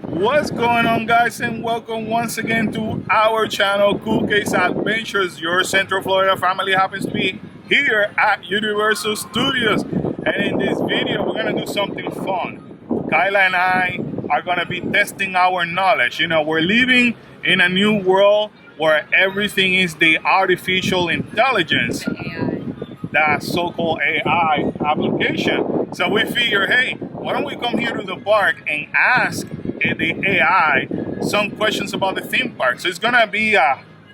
What's going on, guys, and welcome once again to our channel, Cool Case Adventures. Your Central Florida family happens to be here at Universal Studios, and in this video we're gonna do something fun. Kyla and I are gonna be testing our knowledge. You know, we're living in a new world where everything is the artificial intelligence, that so-called AI application. So we figure, hey, why don't we come here to the park and ask the AI some questions about the theme park. So it's gonna be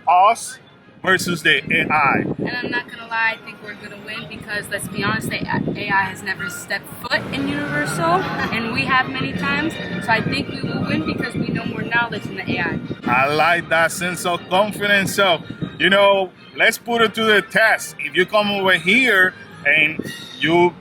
us versus the AI. And I'm not gonna lie, I think we're gonna win because, let's be honest, the AI has never stepped foot in Universal, and we have many times. So I think we will win because we know more knowledge than the AI. I like that sense of confidence. So, you know, let's put it to the test. If you come over here and you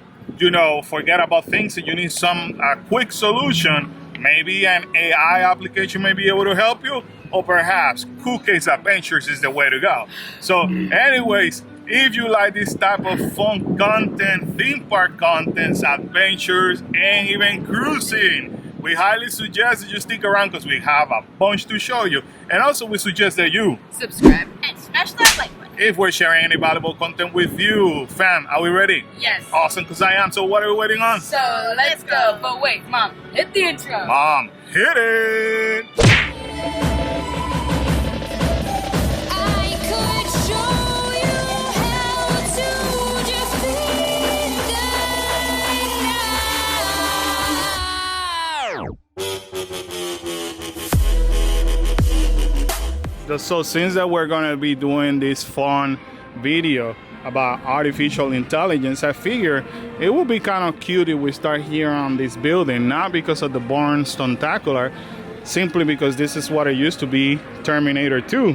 know, forget about things and you need some quick solution, maybe an AI application may be able to help you, or perhaps Cool Case Adventures is the way to go. So anyways, if you like this type of fun content, theme park contents, adventures, and even cruising, we highly suggest that you stick around because we have a bunch to show you. And also we suggest that you subscribe and smash that like button if we're sharing any valuable content with you. Fam, are we ready? Yes. Awesome, because I am. So what are we waiting on? So let's go. But wait, Mom, hit the intro. Mom, hit it! I could show you how to defeat So since that we're gonna be doing this fun video about artificial intelligence, I figure it would be kind of cute if we start here on this building, not because of the Born Stuntacular, simply because this is what it used to be, Terminator 2.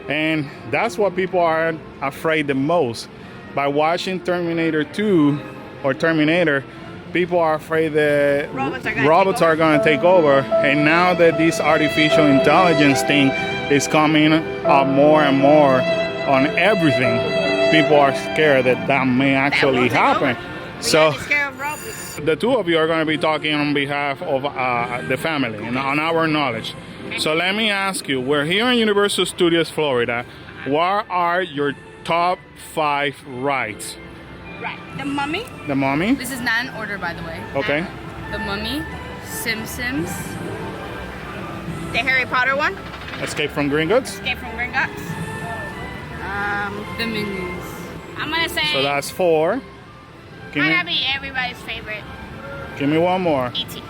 And that's what people are afraid the most. By watching Terminator 2 or Terminator, people are afraid that robots are going to take over. And now that this artificial intelligence thing is coming up more and more on everything, people are scared that that may actually happen. So the two of you are going to be talking on behalf of the family and on our knowledge. So let me ask you, we're here in Universal Studios, Florida. What are your top 5 rides? Right. The Mummy. The Mummy? This is not in order, by the way. Okay. The Mummy, Simpsons, The Harry Potter one. Escape from Gringotts? Escape from Gringotts. the Minions. I'm gonna say So that's 4. might not be everybody's favorite. Give me one more. E.T.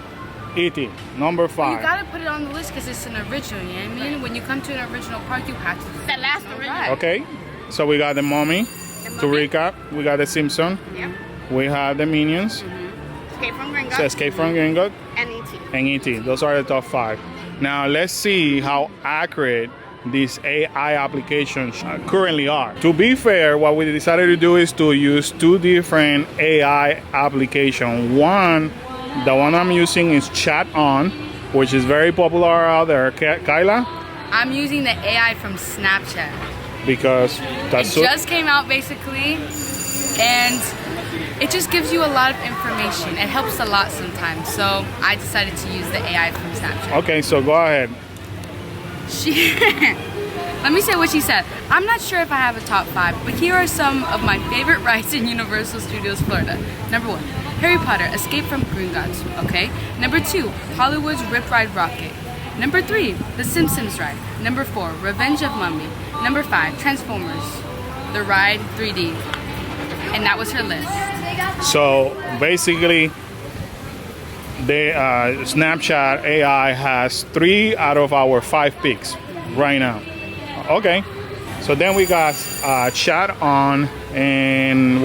E.T. Number You 5. gotta put it on the list because it's an original, you know what I mean? When you come to an original park, you have to. The last original. Okay. So we got the Mummy. To Mummy. recap, we got the Simpsons. Yep. We have the Minions. Escape from Gringotts. So Escape from Gringotts And E.T. and E.T. Those are the top 5. Now let's see how accurate these AI applications currently are. To be fair, what we decided to do is to use 2 different AI applications. One, the one I'm using is Chat On, which is very popular out there. Kyla? I'm using the AI from Snapchat. Because that's It just came out basically, and it just gives you a lot of information. It helps a lot sometimes, so I decided to use the AI from Snapchat. Okay, so go ahead. Let me say what she said. I'm not sure if I have a top 5, but here are some of my favorite rides in Universal Studios Florida. Number 1, Harry Potter, Escape from Gringotts, okay? Number 2, Hollywood's Rip Ride Rocket. Number 3, The Simpsons ride. Number 4, Revenge of Mummy. Number 5, Transformers, the ride 3D. And that was her list. So basically, the Snapchat AI has 3 out of our 5 picks right now. Okay. So then we got Chat On, and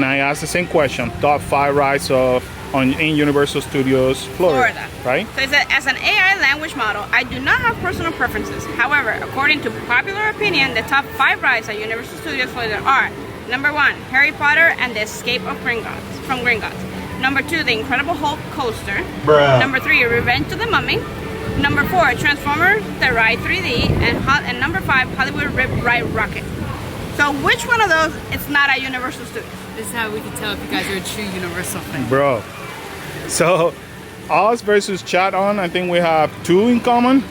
I asked the same question: top 5 rides in Universal Studios, Florida. Right? So it says, as an AI language model, I do not have personal preferences. However, according to popular opinion, the top 5 rides at Universal Studios Florida are: number 1, Harry Potter and the Escape from Gringotts. Number 2, the Incredible Hulk coaster. Bruh. Number 3, Revenge of the Mummy. Number 4, Transformers, the ride 3D. And number 5, Hollywood Rip Ride Rocket. So which one of those is not at Universal Studios? This is how we can tell if you guys are a true Universal fan. Bro. So us versus chat on, I think we have 2 in common.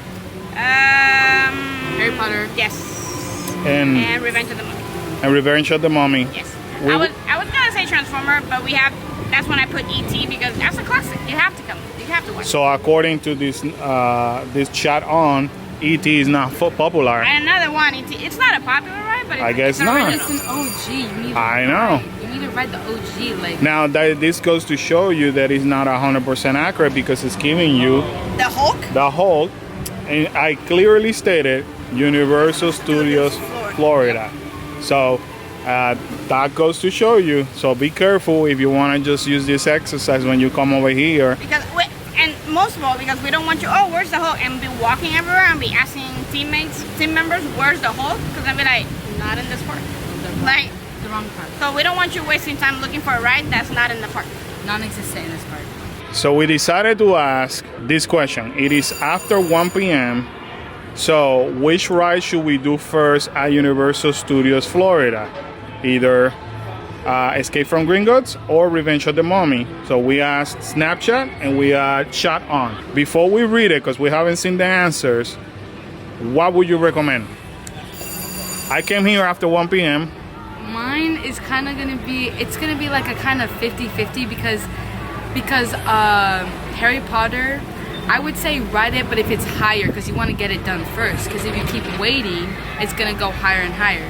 Harry Potter. Yes. And Revenge of the Mummy. Revenge of the Mummy. Yes. We- I was gonna say Transformer, but that's when I put E.T. because that's a classic. You have to come. You have to watch. So according to this this chat on, E.T. is not popular. And another one, E.T. It's not a popular ride, but I guess it's not. original. It's an OG. You need to I know. You need to ride the OG. Like Now this goes to show you that it's not 100% accurate because it's giving you The Hulk. the whole, and I clearly stated Universal Studios Florida. So that goes to show you. So be careful if you want to just use this exercise when you come over here. And most of all, because we don't want you, oh, where's the Hulk? And be walking everywhere and be asking team members, where's the Hulk? Because I'll be like, not in this park. Like, the wrong part. so we don't want you wasting time looking for a ride that's not in the park. Non-existent in this part. So we decided to ask this question. It is after 1 p.m. So which ride should we do first at Universal Studios Florida? Either Escape from Gringotts or Revenge of the Mummy. So we asked Snapchat and we chat on. Before we read it, because we haven't seen the answers, what would you recommend? I came here after 1 p.m. Mine is kind of gonna be. It's gonna be like a kind of 50-50 because Harry Potter. I would say ride it, but if it's higher, because you want to get it done first. Because if you keep waiting, it's gonna go higher and higher.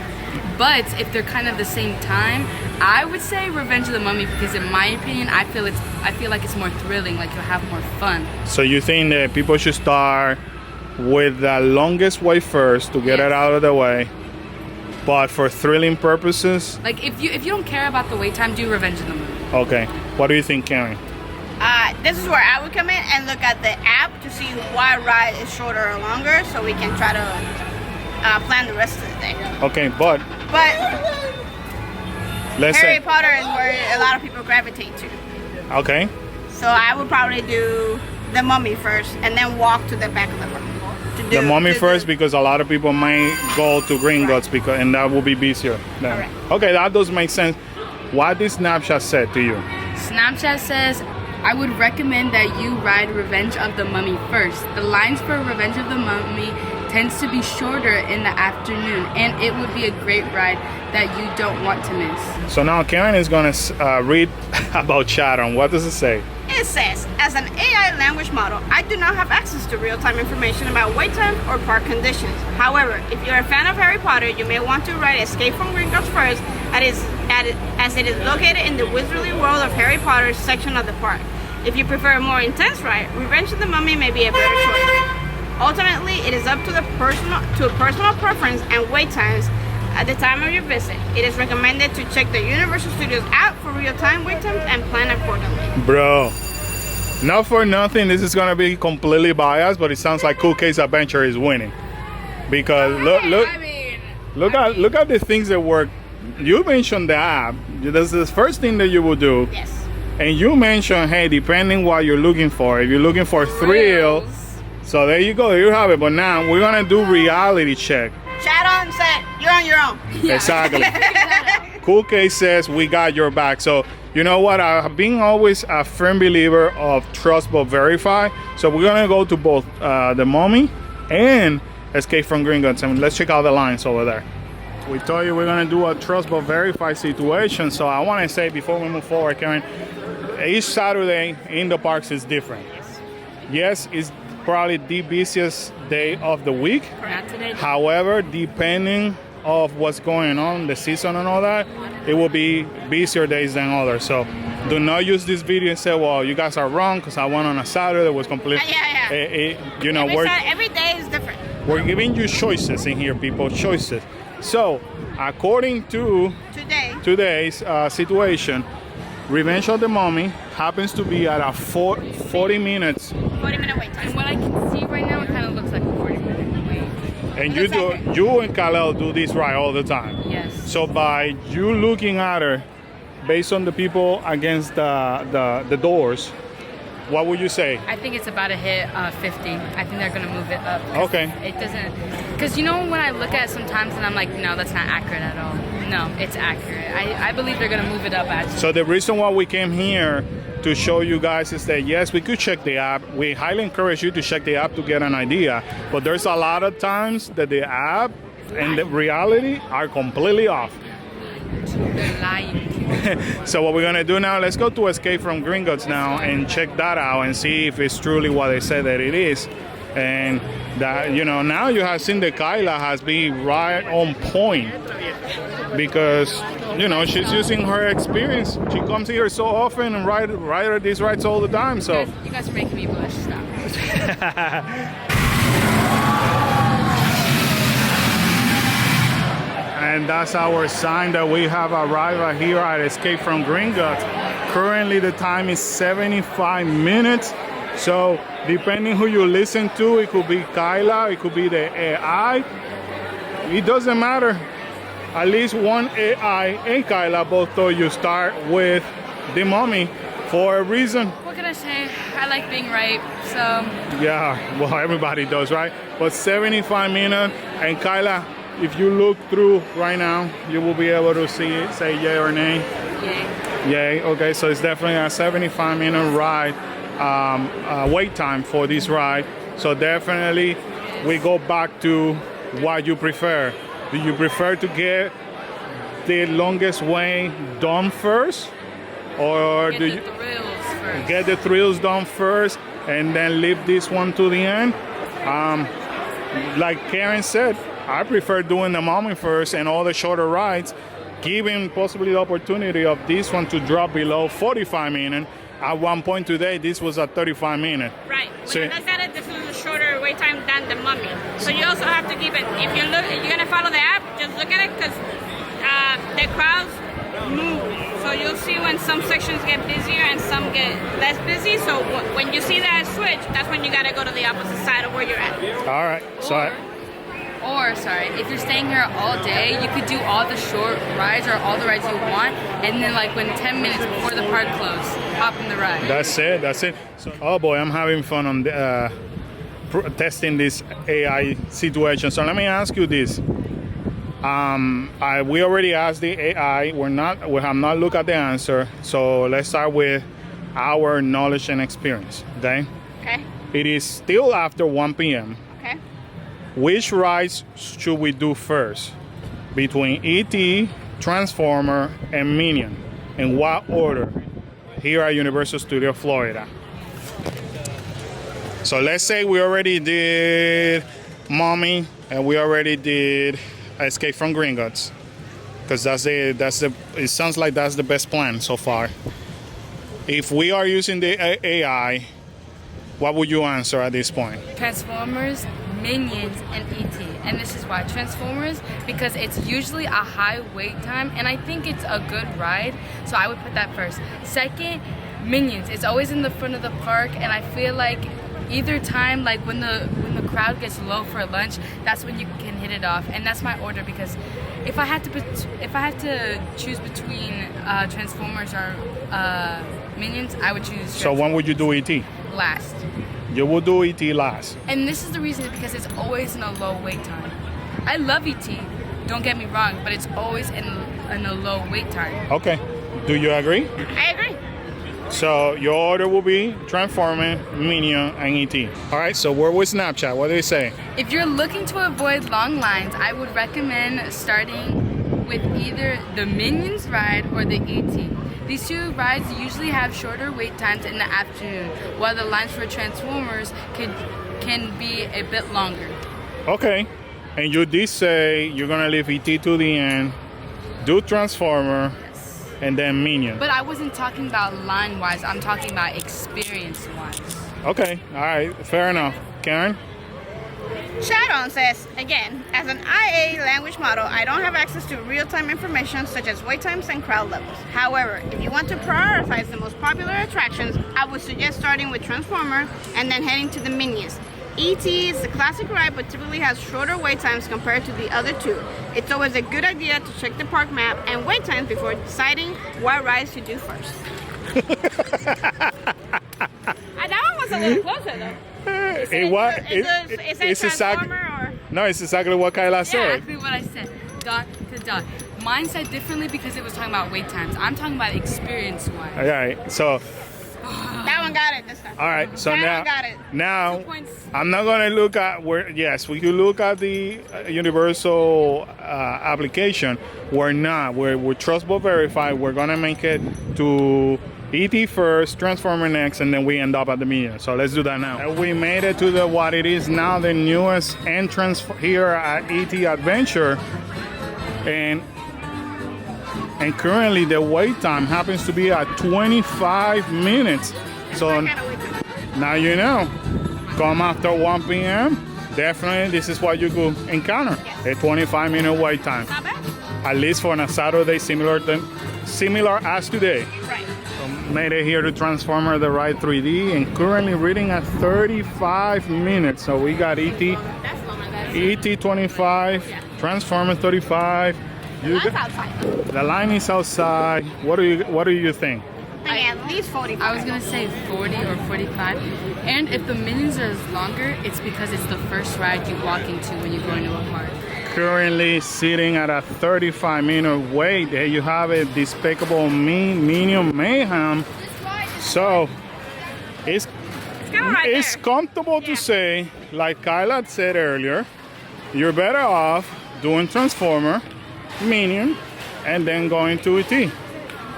But if they're kind of the same time, I would say Revenge of the Mummy because, in my opinion, I feel like it's more thrilling. Like you'll have more fun. So you think that people should start with the longest way first to get it out of the way, but for thrilling purposes? Like if you don't care about the wait time, do Revenge of the Mummy. Okay. What do you think, Karen? This is where I would come in and look at the app to see why ride is shorter or longer, so we can try to plan the rest of the day. Okay, but let's Harry say, Potter is where a lot of people gravitate to. okay, So I would probably do the Mummy first and then walk to the back of the park. the Mummy first because a lot of people might go to Gringotts because, and that will be busier. Then. Correct. Okay, that does make sense. What did Snapchat say to you? Snapchat says, I would recommend that you ride Revenge of the Mummy first. The lines for Revenge of the Mummy tends to be shorter in the afternoon, and it would be a great ride that you don't want to miss. So now Karen is going to read about Chatham. What does it say? It says, as an AI language model, I do not have access to real-time information about wait times or park conditions. However, if you're a fan of Harry Potter, you may want to ride Escape from Gringotts first, as it is located in the Wizardly World of Harry Potter section of the park. If you prefer a more intense ride, Revenge of the Mummy may be a better choice. Ultimately, it is up to personal preference and wait times at the time of your visit. It is recommended to check the Universal Studios app for real-time wait times and plan accordingly. Bro, not for nothing, this is going to be completely biased, but it sounds like Cool Case Adventure is winning. Because look at the things that work. You mentioned the app. That's the first thing that you will do. Yes. And you mentioned, hey, depending what you're looking for. If you're looking for thrill, so there you go, there you have it. But now we're gonna do reality check. Chat on set, you're on your own. Exactly. Cool Case says we got your back. So you know what? I've been always a firm believer of trust but verify. So we're gonna go to both the Mummy and Escape from Gringotts, and let's check out the lines over there. We told you we're gonna do a trust but verify situation. So I want to say before we move forward, Karen, each Saturday in the parks is different. Yes, it's probably the busiest day of the week. Not today. However, depending of what's going on, the season and all that, it will be busier days than others. So do not use this video and say, well, you guys are wrong because I went on a Saturday that was completely, Every day is different. we're giving you choices in here, people, choices. So according to today's situation, Revenge of the Mummy happens to be at a 40 minutes. 40-minute wait time. And what I can see right now, it kind of looks like a 40-minute wait. And you and Kalel do this ride all the time. Yes. So by you looking at her, based on the people against the doors, what would you say? I think it's about to hit 50. I think they're going to move it up. Okay. It doesn't... Because you know when I look at it sometimes and I'm like, no, that's not accurate at all. No, it's accurate. I believe they're going to move it up actually. So the reason why we came here to show you guys is that yes, we could check the app. We highly encourage you to check the app to get an idea. But there's a lot of times that the app and the reality are completely off. They're lying. So what we're gonna do now, let's go to Escape from Gringotts now and check that out and see if it's truly what they say that it is. And that, you know, now you have seen that Kyla has been right on point because, you know, she's using her experience. She comes here so often and ride these rides all the time. So You guys are making me blush. Stop. and that's our sign that we have arrived right here at Escape from Gringotts. Currently the time is 75 minutes. So depending who you listen to, it could be Kyla, it could be the AI. It doesn't matter. At least one AI and Kyla both told you start with the mommy for a reason. What can I say? I like being right, so. Yeah, well, everybody does, right? But 75 minutes, and Kyla, if you look through right now, you will be able to see it, say yay or nay. Yay. Yay, okay, so it's definitely a 75-minute ride, wait time for this ride. So definitely we go back to what you prefer. Do you prefer to get the longest way done first? Or Get do the you thrills first. get the thrills done first and then leave this one to the end? Like Karen said, I prefer doing the mommy first and all the shorter rides, giving possibly the opportunity of this one to drop below 45 minutes. At one point today, this was at 35 minutes. Right. When So- you look at it, this is a shorter wait time than the mummy. So you also have to keep it. If you look, you're gonna follow the app. Just look at it because the crowds move. So you'll see when some sections get busier and some get less busy. So when you see that switch, that's when you gotta go to the opposite side of where you're at. All right, so Or, sorry, if you're staying here all day, you could do all the short rides or all the rides you want, and then like when 10 minutes before the park closes, hop in the ride. that's it. So, oh boy, I'm having fun on the, testing this AI situation. So let me ask you this. We already asked the AI. We have not looked at the answer. So let's start with our knowledge and experience. Okay. Okay. It is still after 1 p.m. Okay. Which rides should we do first? Between E.T., Transformer, and Minion. In what order? Here at Universal Studios Florida. So let's say we already did Mommy and we already did Escape from Gringotts. Because it sounds like that's the best plan so far. If we are using the AI, what would you answer at this point? Transformers, Minions, and E.T. And this is why. Transformers, because it's usually a high wait time, and I think it's a good ride, so I would put that first. Second, Minions. It's always in the front of the park, and I feel like either time, like when the crowd gets low for lunch, that's when you can hit it off, and that's my order. Because if I had to choose between Transformers or Minions, I would choose. So when would you do E.T.? Last. You will do E.T. last. And this is the reason, because it's always in a low wait time. I love E.T., don't get me wrong, but it's always in a low wait time. Okay. Do you agree? I agree. So your order will be Transformer, Minion, and E.T. All right, so we're with Snapchat. What do they say? If you're looking to avoid long lines, I would recommend starting with either the Minions ride or the E.T. These two rides usually have shorter wait times in the afternoon, while the lines for Transformers can be a bit longer. Okay. And you did say you're going to leave E.T. to the end, do Transformer, and then Minion. But I wasn't talking about line-wise, I'm talking about experience-wise. Okay. All right. Fair enough. Karen? Sharon says, again, as an IA language model, I don't have access to real-time information such as wait times and crowd levels. However, if you want to prioritize the most popular attractions, I would suggest starting with Transformer and then heading to the Minions. E.T. is the classic ride but typically has shorter wait times compared to the other two. It's always a good idea to check the park map and wait times before deciding what rides to do first. That one was a little closer though. It's exactly, no, it's exactly what Kyla said. Exactly what I said, dot to dot. Mine said differently because it was talking about wait times. I'm talking about experience-wise. All right, so That one got it this time. All right, so That now, one got it. now 2 points. I'm not gonna look at where. Yes, we could look at the Universal application. We're not. We're trust but verify. We're gonna make it to ET first, Transformer next, and then we end up at the medium. So let's do that now. And we made it to the what it is now the newest entrance here at ET Adventure, and currently the wait time happens to be at 25 minutes. So now you know. Come after 1 p.m. Definitely, this is what you could encounter: a 25-minute wait time. Not bad. At least for a Saturday, similar as today. Right. Made it here to Transformer the Ride 3D, and currently reading at 35 minutes. So we got ET That's longer than ET 25, Transformer 35. That's outside. The line is outside. What do you think? I think at least 45. I was gonna say 40 or 45. And if the minions are longer, it's because it's the first ride you walk into when you go into a park. Currently sitting at a 35-minute wait. There you have it, Despicable Me Minion Mayhem. So it's kind of right it's there. comfortable to say, like Kyla said earlier, you're better off doing Transformer, Minion, and then going to ET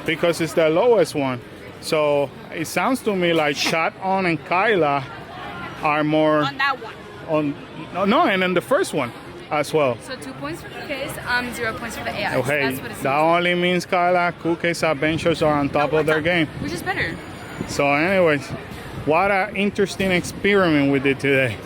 because it's the lowest one. So it sounds to me like Shot On and Kyla are more On that one. and then the first one as well. So 2 points for the case, 0 points for the AI. So Okay, that's what it that seems. only means Kyla, Cool Case Adventures are on top of their game. Which is better. So anyways, what an interesting experiment we did today.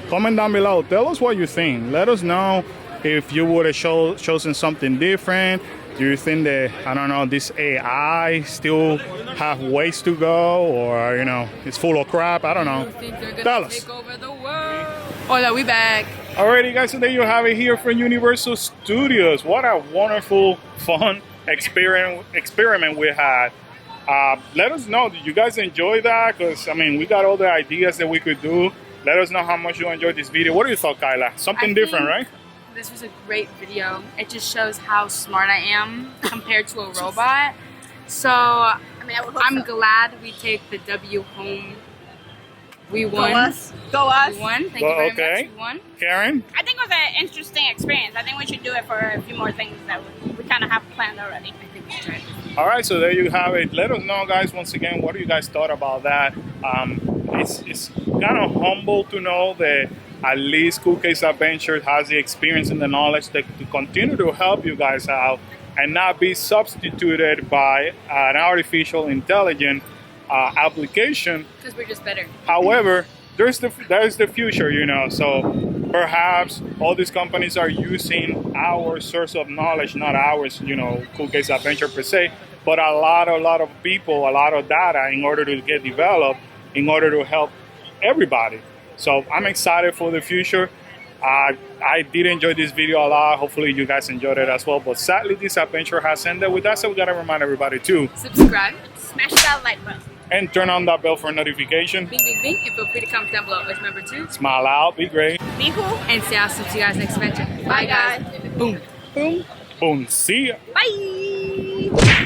Comment down below, tell us what you think. Let us know if you would have chosen something different. Do you think that, I don't know, this AI still have ways to go, or it's full of crap? I don't know. You think they're Tell gonna us. take over the world? Hola, we back. Alrighty guys, so there you have it here from Universal Studios. What a wonderful, fun experiment we had. Let us know, did you guys enjoy that? Because, we got all the ideas that we could do. Let us know how much you enjoyed this video. What do you thought, Kyla? Something different, right? This was a great video. It just shows how smart I am compared to a robot. So I'm glad we take the W home. We won. Go us. Go us. We won. Thank you very Okay. much. We won. Karen? I think it was an interesting experience. I think we should do it for a few more things that we kind of have planned already. I think we tried. All right, so there you have it. Let us know, guys, once again, what do you guys thought about that? It's kind of humble to know that at least Cool Case Adventures has the experience and the knowledge to continue to help you guys out and not be substituted by an artificial intelligence application. Because we're just better. However, there's the future, so perhaps all these companies are using our source of knowledge, not ours, Cool Case Adventure per se, but a lot of people, a lot of data in order to get developed, in order to help everybody. So I'm excited for the future. I did enjoy this video a lot. Hopefully you guys enjoyed it as well. But sadly, this adventure has ended with that, so we gotta remind everybody to Subscribe. Smash that like button. and turn on that bell for notification. Bing, bing, bing. And feel free to comment down below. Always remember to Smile out, be great. Be cool. and say I'll see you guys next adventure. Bye, guys. Boom. Boom. See ya. Bye.